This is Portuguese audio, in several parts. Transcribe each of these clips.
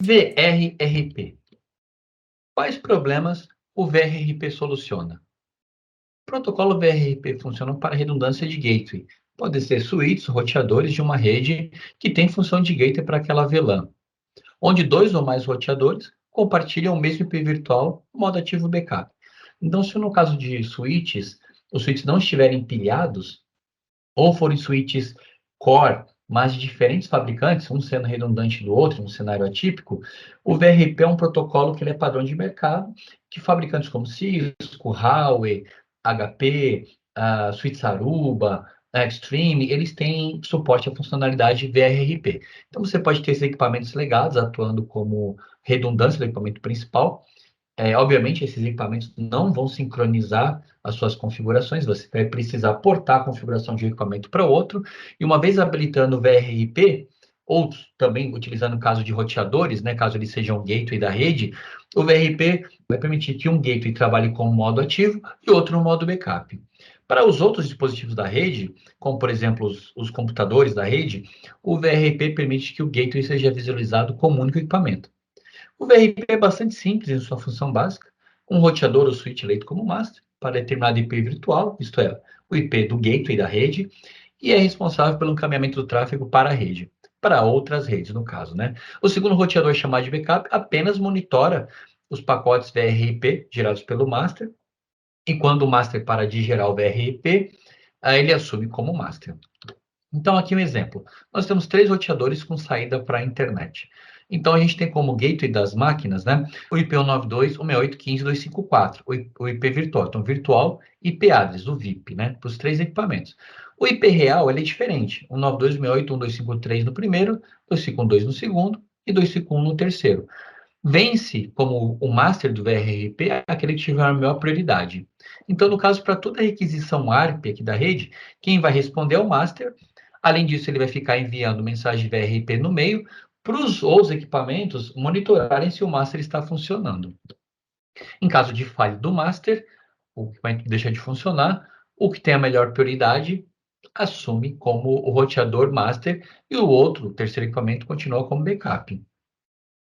VRRP. Quais problemas o VRRP soluciona? O protocolo VRRP funciona para redundância de gateway. Pode ser switches, roteadores de uma rede que tem função de gateway para aquela VLAN, onde dois ou mais roteadores compartilham o mesmo IP virtual no modo ativo backup. Então, se no caso de switches, os switches não estiverem pilhados, ou forem switches core, mas de diferentes fabricantes, um sendo redundante do outro, um cenário atípico, o VRP é um protocolo que ele é padrão de mercado, que fabricantes como Cisco, Huawei, HP, Switch Aruba, Extreme, eles têm suporte à funcionalidade VRP. Então, você pode ter esses equipamentos legados, atuando como redundância do equipamento principal. Obviamente, esses equipamentos não vão sincronizar as suas configurações, você vai precisar portar a configuração de um equipamento para outro, e uma vez habilitando o VRP, ou também utilizando o caso de roteadores, né, caso eles sejam gateway da rede, o VRP vai permitir que um gateway trabalhe como modo ativo e outro no modo backup. Para os outros dispositivos da rede, como por exemplo os computadores da rede, o VRP permite que o gateway seja visualizado como único equipamento. O VRP é bastante simples em sua função básica. Um roteador ou switch eleito como master para determinado IP virtual, isto é, o IP do gateway da rede, e é responsável pelo encaminhamento do tráfego para a rede, para outras redes, no caso, né? O segundo roteador, chamado de backup, apenas monitora os pacotes VRP gerados pelo master, e quando o master para de gerar o VRP, ele assume como master. Então, aqui um exemplo. Nós temos 3 roteadores com saída para a internet. Então, a gente tem como gateway das máquinas, né, o IP 192.168.15.254, o IP virtual. Então, virtual e IP address, o VIP, né, para os 3 equipamentos. O IP real, ele é diferente. 192.168.1.253 no primeiro, 251.2 no segundo e 251 no terceiro. Vence como o master do VRRP aquele que tiver a maior prioridade. Então, no caso, para toda requisição ARP aqui da rede, quem vai responder é o master. Além disso, ele vai ficar enviando mensagem VRP no meio para os outros equipamentos monitorarem se o master está funcionando. Em caso de falha do master, o equipamento deixa de funcionar, o que tem a melhor prioridade assume como o roteador master e o outro, o terceiro equipamento, continua como backup.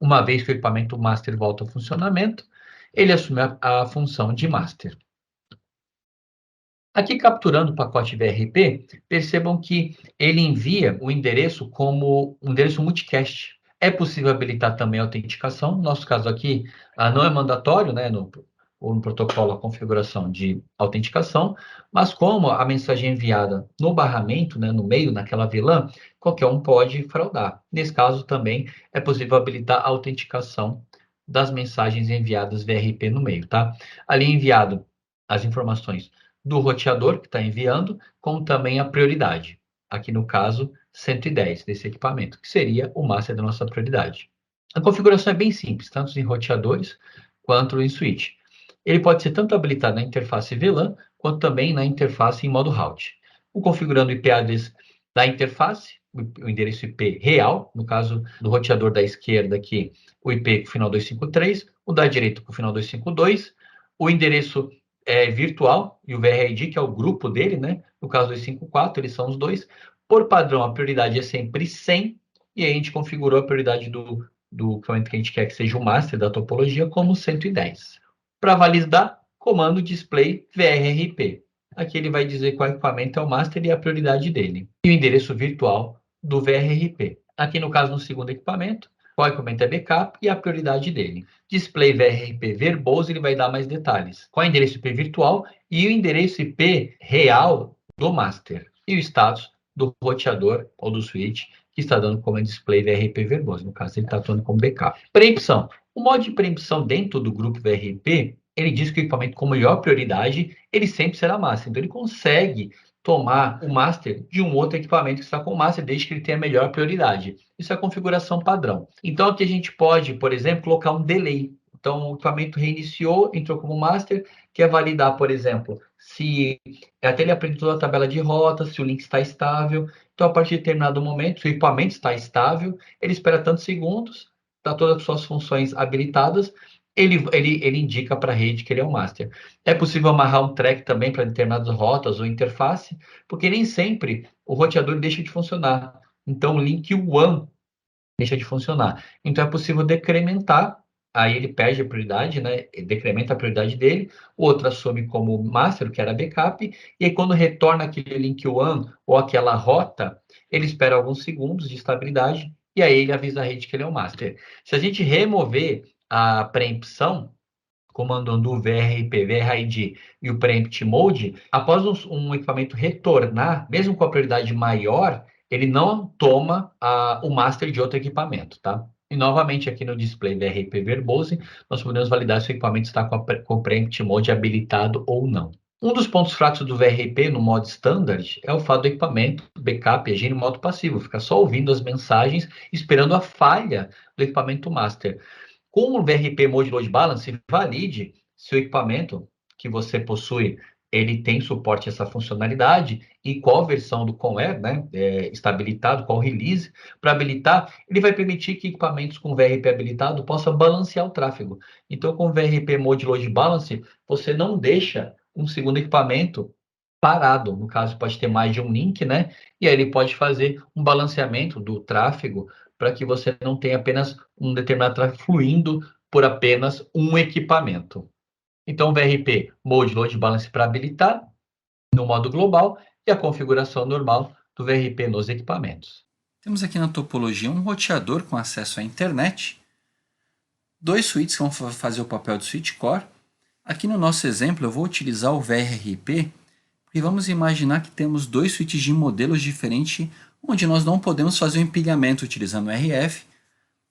Uma vez que o equipamento master volta ao funcionamento, ele assume a função de master. Aqui, capturando o pacote VRP, percebam que ele envia o endereço como um endereço multicast. É possível habilitar também a autenticação. No nosso caso aqui, não é mandatório, né, no protocolo, a configuração de autenticação, mas como a mensagem é enviada no barramento, né, no meio, naquela VLAN, qualquer um pode fraudar. Nesse caso, também é possível habilitar a autenticação das mensagens enviadas VRP no meio, tá? Ali enviado as informações do roteador que está enviando, como também a prioridade. Aqui no caso, 110 desse equipamento, que seria o master da nossa prioridade. A configuração é bem simples, tanto em roteadores quanto em switch. Ele pode ser tanto habilitado na interface VLAN, quanto também na interface em modo route. Configurando o IP address da interface, o endereço IP real, no caso do roteador da esquerda aqui, o IP com o final 253, o da direita com o final 252, o endereço virtual e o VRID, que é o grupo dele, né? No caso 254, eles são os dois. Por padrão, a prioridade é sempre 100, e aí a gente configurou a prioridade do equipamento que a gente quer que seja o master da topologia como 110. Para validar, comando display VRRP. Aqui ele vai dizer qual equipamento é o master e a prioridade dele. E o endereço virtual do VRRP. Aqui no caso, no segundo equipamento, qual equipamento é backup e a prioridade dele. Display VRP verboso, ele vai dar mais detalhes. Qual é o endereço IP virtual e o endereço IP real do master. E o status do roteador ou do switch que está dando como display VRP verboso. No caso, ele está atuando como backup. Preempção. O modo de preempção dentro do grupo VRP, ele diz que o equipamento com maior prioridade, ele sempre será master. Então, ele consegue tomar o master de um outro equipamento que está com o master, desde que ele tenha melhor prioridade. Isso é a configuração padrão. Então, aqui a gente pode, por exemplo, colocar um delay. Então, o equipamento reiniciou, entrou como master, quer validar, por exemplo, se até ele aprende toda a tabela de rota, se o link está estável. Então, a partir de determinado momento, se o equipamento está estável, ele espera tantos segundos, está todas as suas funções habilitadas, ele indica para a rede que ele é o master. É possível amarrar um track também para determinadas rotas ou interface, porque nem sempre o roteador deixa de funcionar. Então, o link one deixa de funcionar. Então é possível decrementar, aí ele perde a prioridade, né? Ele decrementa a prioridade dele, o outro assume como master, que era backup, e aí quando retorna aquele link one ou aquela rota, ele espera alguns segundos de estabilidade e aí ele avisa a rede que ele é o master. Se a gente remover a preempção, comandando o VRP, VRID e o Preempt Mode, após um equipamento retornar, mesmo com a prioridade maior, ele não toma o master de outro equipamento, tá? E novamente aqui no display VRP Verbose, nós podemos validar se o equipamento está com o Preempt Mode habilitado ou não. Um dos pontos fracos do VRP no modo standard é o fato do equipamento backup agir no modo passivo, ficar só ouvindo as mensagens, esperando a falha do equipamento master. Com o VRP Mode Load Balance, valide se o equipamento que você possui ele tem suporte a essa funcionalidade e qual versão do Conware, né, está habilitado, qual release. Para habilitar, ele vai permitir que equipamentos com VRP habilitado possam balancear o tráfego. Então, com o VRP Mode Load Balance, você não deixa um segundo equipamento parado. No caso, pode ter mais de um link, né? E aí ele pode fazer um balanceamento do tráfego para que você não tenha apenas um determinado tráfego fluindo por apenas um equipamento. Então, o VRP Mode Load Balance para habilitar no modo global e a configuração normal do VRP nos equipamentos. Temos aqui na topologia um roteador com acesso à internet, dois switches que vão fazer o papel de switch core. Aqui no nosso exemplo eu vou utilizar o VRP, porque vamos imaginar que temos dois switches de modelos diferentes, onde nós não podemos fazer o empilhamento utilizando RF,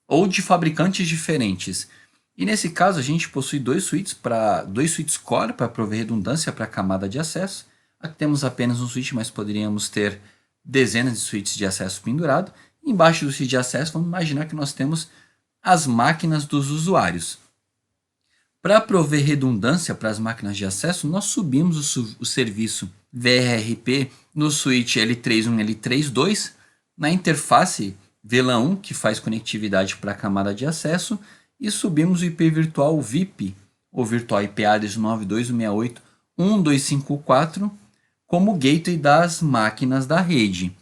ou de fabricantes diferentes. E nesse caso a gente possui dois switches core para prover redundância para a camada de acesso. Aqui temos apenas um switch, mas poderíamos ter dezenas de switches de acesso pendurado. Embaixo do switch de acesso, vamos imaginar que nós temos as máquinas dos usuários. Para prover redundância para as máquinas de acesso, nós subimos o serviço VRRP no switch L31 e L32, na interface VLAN 1, que faz conectividade para a camada de acesso, e subimos o IP virtual VIP, ou virtual IP address 92.168.1.254, como gateway das máquinas da rede.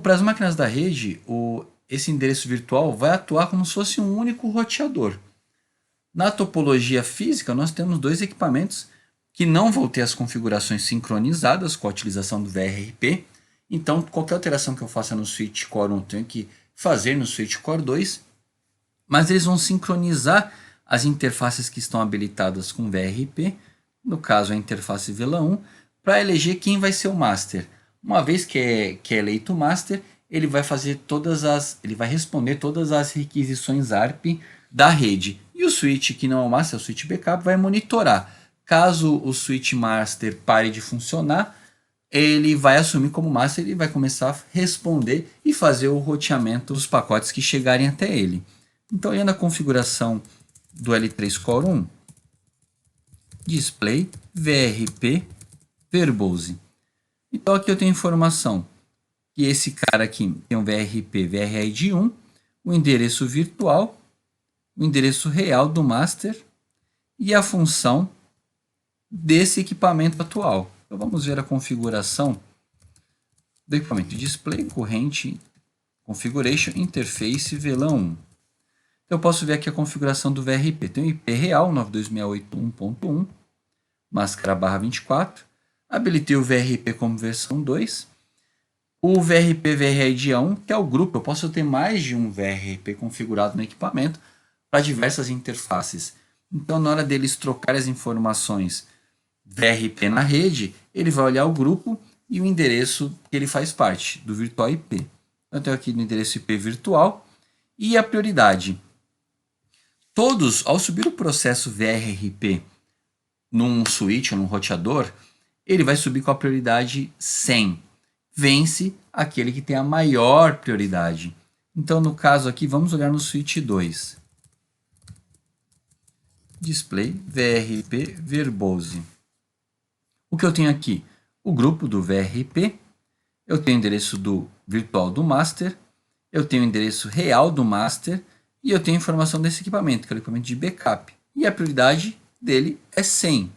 Para as máquinas da rede, esse endereço virtual vai atuar como se fosse um único roteador. Na topologia física, nós temos dois equipamentos que não vão ter as configurações sincronizadas com a utilização do VRRP. Então, qualquer alteração que eu faça no switch core 1, eu tenho que fazer no switch core 2. Mas eles vão sincronizar as interfaces que estão habilitadas com VRP, no caso a interface VLAN 1, para eleger quem vai ser o master. Uma vez que é eleito o master, ele vai responder todas as requisições ARP da rede. E o switch que não é o master, o switch backup, vai monitorar. Caso o switch master pare de funcionar, ele vai assumir como master e vai começar a responder e fazer o roteamento dos pacotes que chegarem até ele. Então, olhando a configuração do L3 Core 1, display VRP Verbose. Então, aqui eu tenho informação que esse cara aqui tem um VRP VRID 1, o endereço virtual, o endereço real do master e a função desse equipamento atual. Então, vamos ver a configuração do equipamento. Display, corrente, configuration, interface, VLAN 1. Eu posso ver aqui a configuração do VRP. Tem o IP real, 92.168.1.1, máscara barra 24. Habilitei o VRP como versão 2. O VRP VRID 1, que é o grupo. Eu posso ter mais de um VRP configurado no equipamento para diversas interfaces. Então, na hora deles trocar as informações VRP na rede, ele vai olhar o grupo e o endereço que ele faz parte, do virtual IP. Então, eu tenho aqui no endereço IP virtual e a prioridade. Todos, ao subir o processo VRRP num switch ou num roteador, ele vai subir com a prioridade 100. Vence aquele que tem a maior prioridade. Então, no caso aqui, vamos olhar no switch 2. Display VRP Verbose. O que eu tenho aqui? O grupo do VRP, eu tenho o endereço do virtual do master, eu tenho o endereço real do master e eu tenho a informação desse equipamento, que é o equipamento de backup. E a prioridade dele é 100.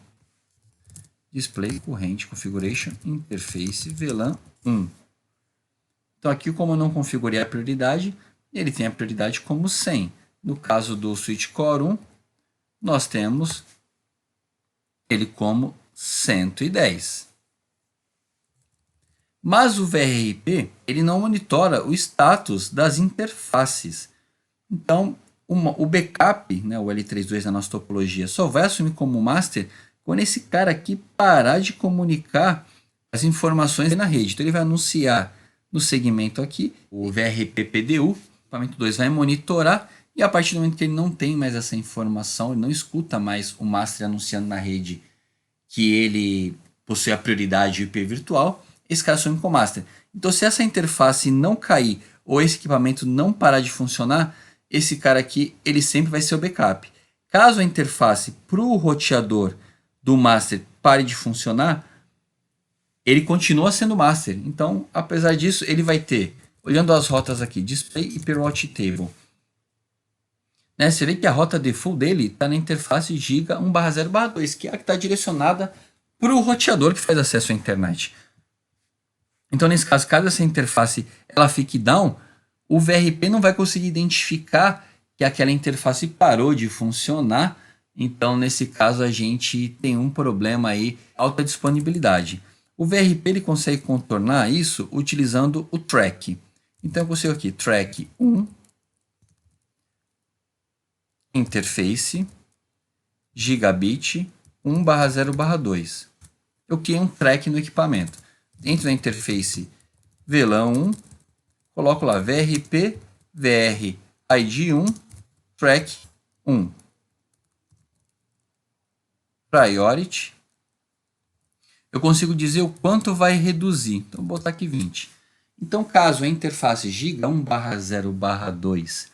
Display, corrente, configuration, interface, VLAN 1. Então aqui, como eu não configurei a prioridade, ele tem a prioridade como 100. No caso do switch core 1, nós temos ele como 110. Mas o VRP ele não monitora o status das interfaces. Então, o backup, né, o L32 na nossa topologia, só vai assumir como master quando esse cara aqui parar de comunicar as informações na rede. Então, ele vai anunciar no segmento aqui, o VRP PDU, o equipamento 2 vai monitorar, e a partir do momento que ele não tem mais essa informação, ele não escuta mais o master anunciando na rede que ele possui a prioridade IP virtual, esse cara assume como master. Então, se essa interface não cair ou esse equipamento não parar de funcionar, esse cara aqui ele sempre vai ser o backup. Caso a interface para o roteador do master pare de funcionar, ele continua sendo master. Então, apesar disso, ele vai ter, olhando as rotas aqui, display e route table. Né, você vê que a rota default dele está na interface giga 1/0/2, que é a que está direcionada para o roteador que faz acesso à internet. Então, nesse caso, caso essa interface ela fique down, o VRP não vai conseguir identificar que aquela interface parou de funcionar. Então, nesse caso, a gente tem um problema aí, alta disponibilidade. O VRP ele consegue contornar isso utilizando o track. Então, eu consigo aqui, track 1, interface, gigabit 1/0/2. Eu criei um track no equipamento. Dentro da interface VLAN 1, coloco lá VRP, VR, ID 1, track 1. Priority. Eu consigo dizer o quanto vai reduzir. Então, vou botar aqui 20. Então, caso a interface giga 1/0/2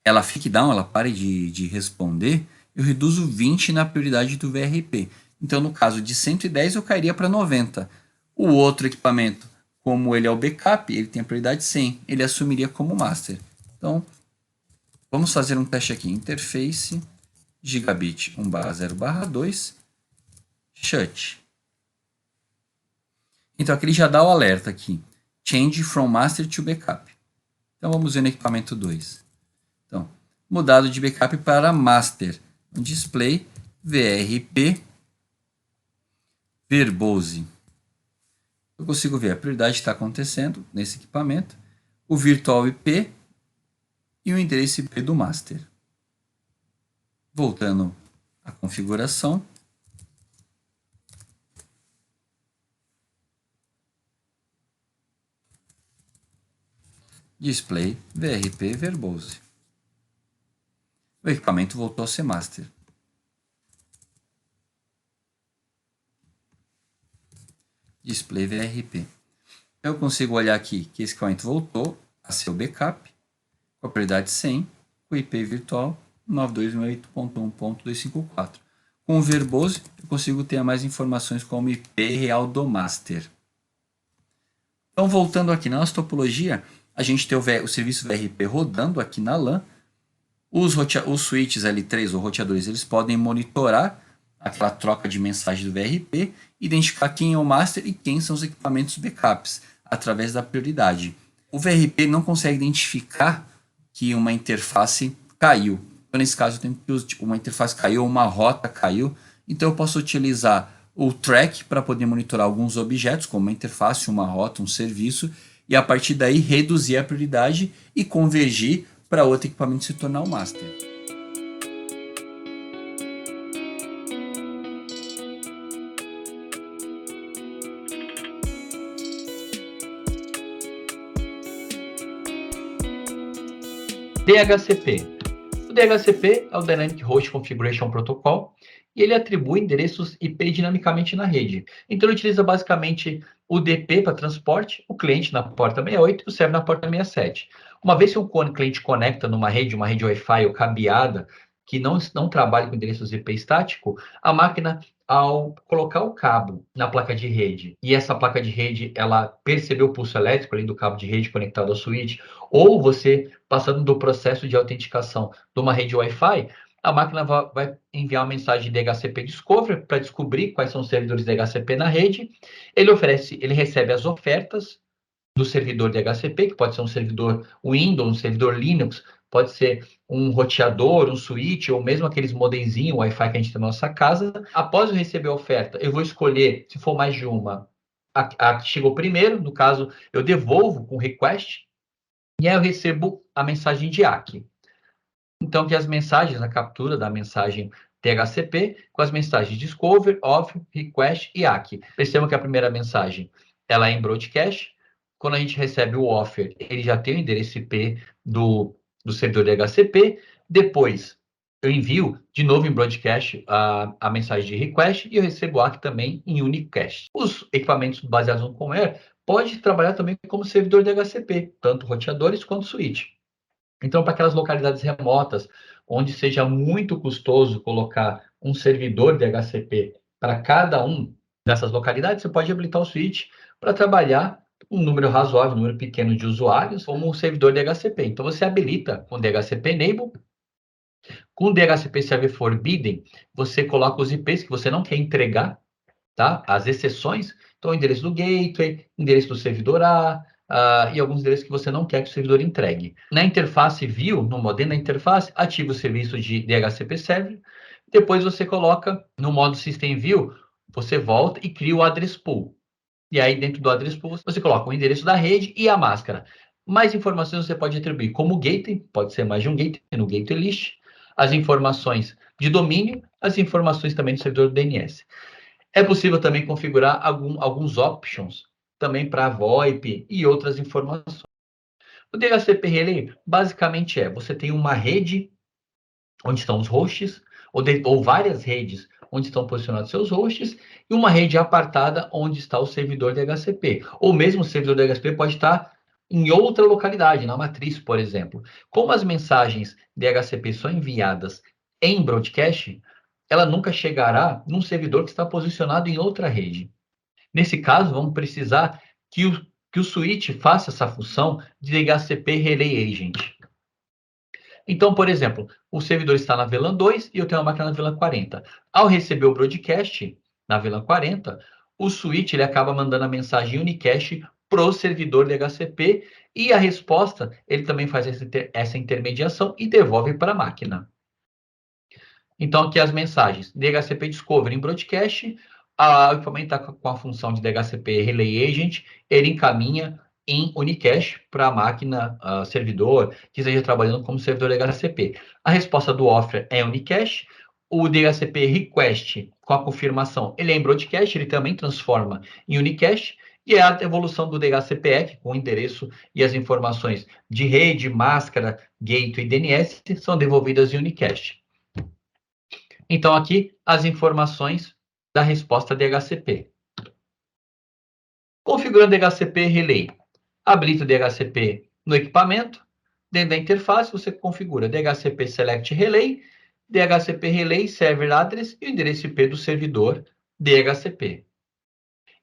ela fique down, ela pare de responder, eu reduzo 20 na prioridade do VRP. Então, no caso de 110, eu cairia para 90. O outro equipamento, como ele é o backup, ele tem a prioridade 100. Ele assumiria como master. Então, vamos fazer um teste aqui. Interface, gigabit 1/0/2, shut. Então, aqui ele já dá o alerta aqui. Change from master to backup. Então, vamos ver no equipamento 2. Então, mudado de backup para master. Display VRP verbose. Eu consigo ver a prioridade está acontecendo nesse equipamento, o virtual IP e o endereço IP do master. Voltando à configuração. Display VRP verbose. O equipamento voltou a ser master. Display VRP. Eu consigo olhar aqui que esse equipamento voltou a ser o backup, com a prioridade 100, com o IP virtual 92.1.1.254. Com o verbose, eu consigo ter mais informações como IP real do master. Então, voltando aqui na nossa topologia, a gente tem o serviço VRP rodando aqui na LAN. Os switches L3 ou roteadores, eles podem monitorar aquela troca de mensagem do VRP, identificar quem é o master e quem são os equipamentos backups, através da prioridade. O VRP não consegue identificar que uma interface caiu. Então, nesse caso, eu tenho que uma interface caiu, uma rota caiu. Então, eu posso utilizar o track para poder monitorar alguns objetos, como uma interface, uma rota, um serviço, e a partir daí reduzir a prioridade e convergir para outro equipamento se tornar o master. DHCP. O DHCP é o Dynamic Host Configuration Protocol e ele atribui endereços IP dinamicamente na rede. Então, ele utiliza basicamente o DP para transporte, o cliente na porta 68 e o server na porta 67. Uma vez que o cliente conecta numa rede, uma rede Wi-Fi ou cabeada, que não trabalha com endereços IP estático, a máquina, ao colocar o cabo na placa de rede, e essa placa de rede ela percebeu o pulso elétrico ali do cabo de rede conectado ao switch, ou você passando do processo de autenticação de uma rede Wi-Fi, a máquina vai enviar uma mensagem de DHCP Discovery para descobrir quais são os servidores DHCP na rede. Ele recebe as ofertas do servidor DHCP, que pode ser um servidor Windows, um servidor Linux, pode ser um roteador, um switch, ou mesmo aqueles modemzinhos Wi-Fi que a gente tem na nossa casa. Após eu receber a oferta, eu vou escolher, se for mais de uma, a que chegou primeiro, no caso, eu devolvo com request, e aí eu recebo a mensagem de ACK. Então, que as mensagens, a captura da mensagem DHCP, com as mensagens discover, offer, request e ACK. Percebam que a primeira mensagem, ela é em broadcast. Quando a gente recebe o offer, ele já tem o endereço IP do servidor DHCP. Depois, eu envio de novo em broadcast a mensagem de request e eu recebo o ACK também em unicast. Os equipamentos baseados no Commare pode trabalhar também como servidor DHCP, tanto roteadores quanto switch. Então, para aquelas localidades remotas, onde seja muito custoso colocar um servidor de DHCP para cada um dessas localidades, você pode habilitar o switch para trabalhar um número razoável, um número pequeno de usuários, como um servidor de DHCP. Então, você habilita com DHCP Enable. Com o DHCP Server Forbidden, você coloca os IPs que você não quer entregar, tá? As exceções, então o endereço do gateway, endereço do servidor A, e alguns endereços que você não quer que o servidor entregue. Na interface view, no modelo da interface, ativa o serviço de DHCP Server, depois você coloca no modo System View, você volta e cria o address pool. E aí dentro do address pool você coloca o endereço da rede e a máscara. Mais informações você pode atribuir como gateway, pode ser mais de um gateway no gateway list, as informações de domínio, as informações também do servidor do DNS. É possível também configurar alguns options também para VoIP e outras informações. O DHCP Relay basicamente você tem uma rede onde estão os hosts, ou várias redes onde estão posicionados seus hosts, e uma rede apartada onde está o servidor DHCP. Ou mesmo o servidor DHCP pode estar em outra localidade, na matriz, por exemplo. Como as mensagens DHCP são enviadas em broadcast, ela nunca chegará num servidor que está posicionado em outra rede. Nesse caso, vamos precisar que o switch faça essa função de DHCP Relay Agent. Então, por exemplo, o servidor está na VLAN 2 e eu tenho uma máquina na VLAN 40. Ao receber o broadcast na VLAN 40, o switch ele acaba mandando a mensagem unicast para o servidor DHCP e a resposta, ele também faz essa intermediação e devolve para a máquina. Então, aqui as mensagens DHCP Discovery em broadcast, o equipamento está com a função de DHCP Relay Agent, ele encaminha em unicast para a máquina servidor que esteja trabalhando como servidor DHCP. A resposta do offer é unicast, o DHCP Request, com a confirmação, ele é em broadcast, ele também transforma em unicast, e a evolução do DHCP com o endereço e as informações de rede, máscara, gateway e DNS são devolvidas em unicast. Então, aqui, as informações da resposta DHCP. Configurando DHCP Relay. Habilita o DHCP no equipamento. Dentro da interface, você configura DHCP Select Relay, DHCP Relay Server Address e o endereço IP do servidor DHCP.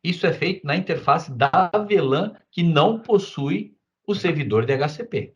Isso é feito na interface da VLAN que não possui o servidor DHCP.